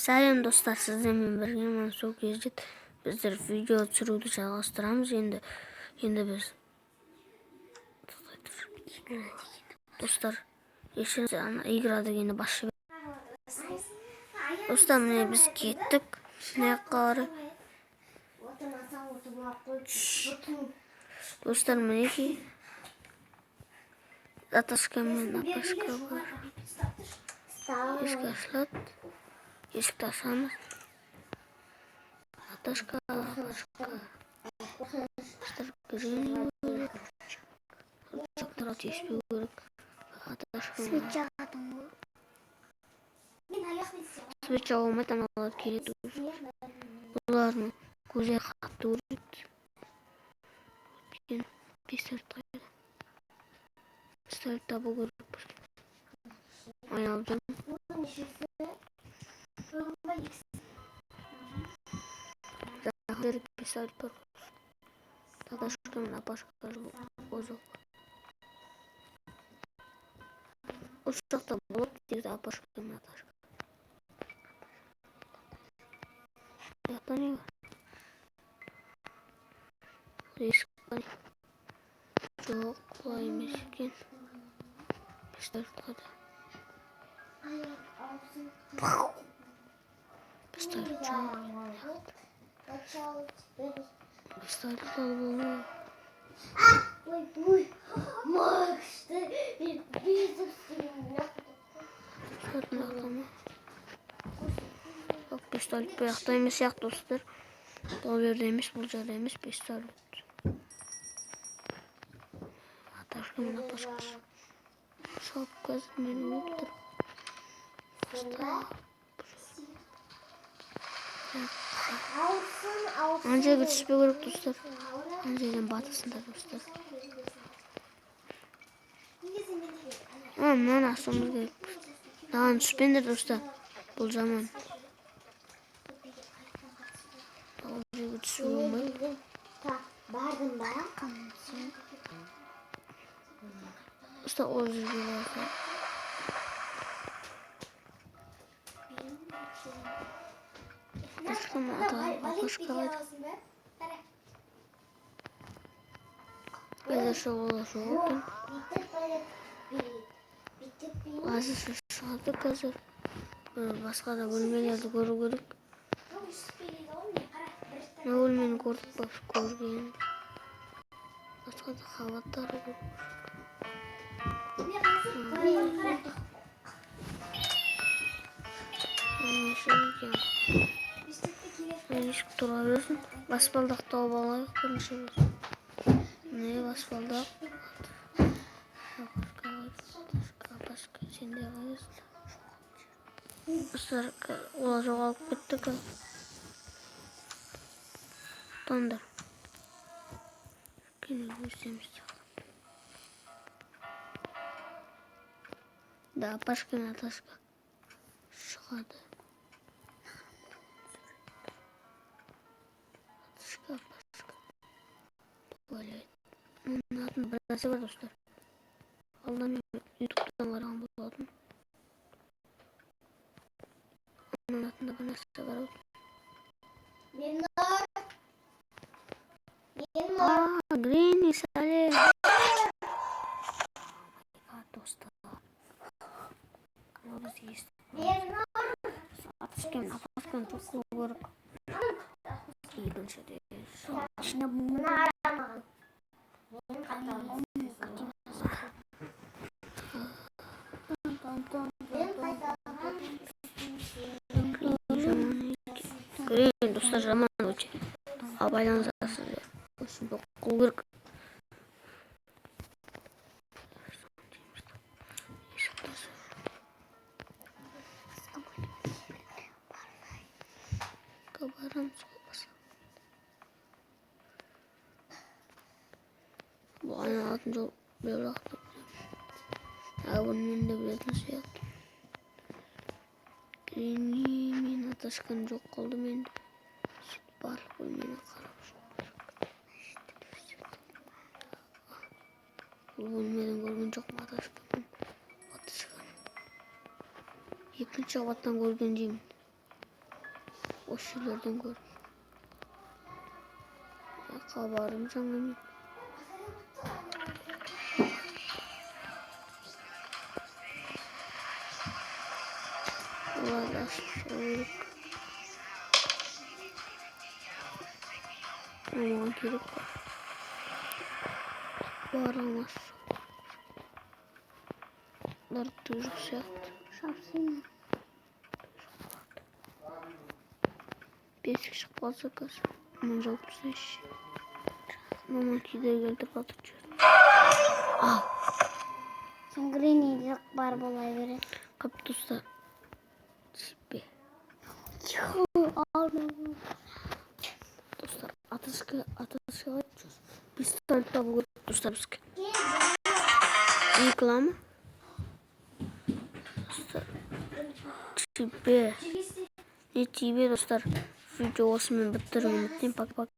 Салем достар, сіздермен бірге Мансұр Кездет. Біздер видео түсіруді жалғастырамыз. Енді біз достар, ана игра дегенді басшы. Достар, міне біз кеттік. Қарай. Достар, мінекей. Наташка мен Апашка бар. Ескі ашылады. Есікті ашамыз. Наташка, Апашка. Достар, кірген керек. Жақтыра теспеу керек. Наташка. Свет жағатын ғой. Свет жағылмайды, аналар керек. Олардың көзі қатты өреді. Пистолет қайда? Пистолет табу керек. Айналып жүрмін. Жақында пистолет бар. Наташка мен Апашка озық. Осы жақта болады дейді Апашка мен Наташка. Жақта не бар? Есік бар. Жоқ, құлай емес екен. Пистолет қайда? Пистолет жоқ. Пистолет алып болмайды. Макс, ты пистолет бұяқта емес сияқты достар. Бұл жерде емес, бұл жерде емес пистолет. Наташка мен Апашка шығып қазір мені өлтір. Ана жерге түспеу керек достар. Ана жерден батысында достар. Мынаны ашуымыз керек. Маған түспеңдер достар. Бұл жаман. Ол жерге түспеу болмайды. Бардың ба? Достар, ол жерге барса. Апашка мен Апашка қайда? Қазір шығуға жоқ екен. Қазір шығады қазір. Басқа да бөлмелерді көру керек. Мына бөлмені көрдік па? Көрген. Басқа да қабаттары көру керек. Есік тұра берсін. Баспалдақ тауып алайық бірінші біз. Міне баспалдақ. Апашка, сен де қайдасың? Достар, олар жоғалып кетті. Тондар. Кені өздеміз. Да, Апашка мен Наташка шығады. Апашка ойлайды. Оның атын бірнәрсе бар достар. Алда мен ютубтан қараған болатын. Оның атында бірнәрсе бар. Грини, салем. Достар. Апашка мен Апашканы çok қылу керек. Екіншіде ішіне бұңғырды. Көрейін достар, жаман өте. Байланысасыздар. Осында қыл керек. Барамыз қолбаса. Бұл айналатын жол бөліқті. Бұны мен де білетін сияқты. Грини мен Наташканы жоқ қылды мен де. Барлық бөлмені қарап жоқ. Бұл бөлмеден көрген жоқ Наташка мен Апашканы. Екінші қабаттан көрген деймін. boş şeylerden gör. Kabarım canım. Ulaştık. Ama girip varamaz. Çocuk yaptı. Şapsın. Bir kişi fazla kız. Ancak 35. Mama ki de geldi batacağız. Sen green yok barbalay verir. Kaptusta. Çipi. Aldım. Dostlar atışkı açacağız. Biz tane tabu dostlar biz. Yıkıla mı? Dostlar. Çipi. Ne çipi dostlar. Videosunu bitirmeyi unutmayın. Bak.